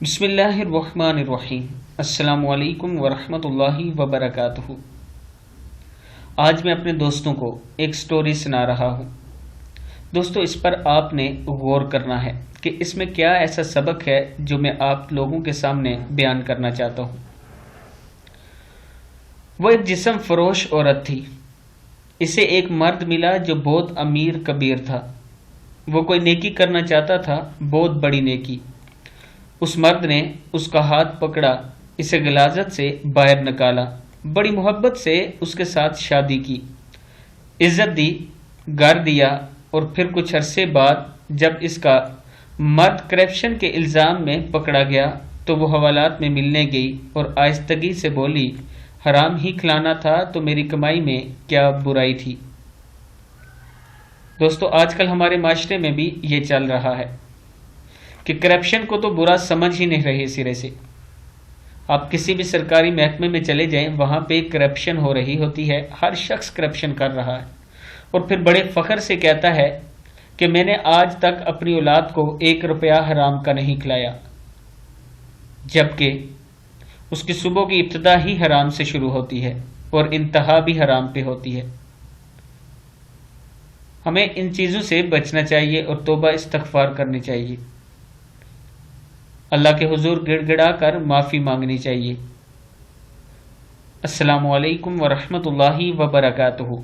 بسم اللہ الرحمن الرحیم۔ السلام علیکم ورحمۃ اللہ وبرکاتہ۔ آج میں اپنے دوستوں کو ایک سٹوری سنا رہا ہوں۔ دوستو، اس پر آپ نے غور کرنا ہے کہ اس میں کیا ایسا سبق ہے جو میں آپ لوگوں کے سامنے بیان کرنا چاہتا ہوں۔ وہ ایک جسم فروش عورت تھی۔ اسے ایک مرد ملا جو بہت امیر کبیر تھا۔ وہ کوئی نیکی کرنا چاہتا تھا، بہت بڑی نیکی۔ اس مرد نے اس کا ہاتھ پکڑا، اسے غلاظت سے باہر نکالا، بڑی محبت سے اس کے ساتھ شادی کی، عزت دی، گھر دیا، اور پھر کچھ عرصے بعد جب اس کا مرد کرپشن کے الزام میں پکڑا گیا تو وہ حوالات میں ملنے گئی اور آہستگی سے بولی، حرام ہی کھلانا تھا تو میری کمائی میں کیا برائی تھی۔ دوستو، آج کل ہمارے معاشرے میں بھی یہ چل رہا ہے کہ کرپشن کو تو برا سمجھ ہی نہیں رہے سرے سے۔ آپ کسی بھی سرکاری محکمے میں چلے جائیں، وہاں پہ کرپشن ہو رہی ہوتی ہے، ہر شخص کرپشن کر رہا ہے اور پھر بڑے فخر سے کہتا ہے کہ میں نے آج تک اپنی اولاد کو 1 روپیہ حرام کا نہیں کھلایا، جبکہ اس کی صبح کی ابتدا ہی حرام سے شروع ہوتی ہے اور انتہا بھی حرام پہ ہوتی ہے۔ ہمیں ان چیزوں سے بچنا چاہیے اور توبہ استغفار کرنی چاہیے، اللہ کے حضور گڑ گڑا کر معافی مانگنی چاہیے۔ السلام علیکم ورحمۃ اللہ وبرکاتہ۔